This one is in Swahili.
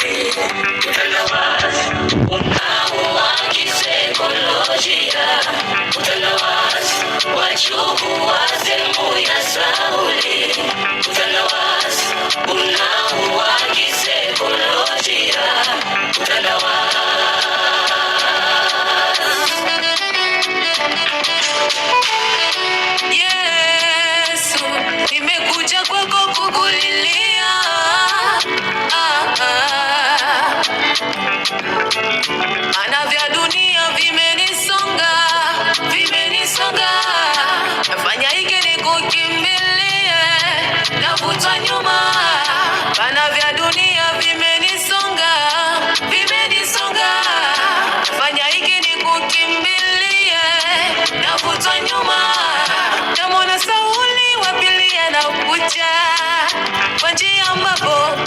Sauli, utandawazi unaua kisaikolojia, utandawazi wachukua sehemu ya Sauli, utandawazi unaua kisaikolojia, utandawazi. Yesu, nimekuja kwako kukulilia. Maana vya dunia vimenisonga. Nafanya hiki nikukimbilie, navutwa nyuma. Maana vya dunia vimenisonga. Nafanya hiki nikukimbilie, navutwa nyuma. Namwona Sauli wa pili anakuja kwa njia ambapo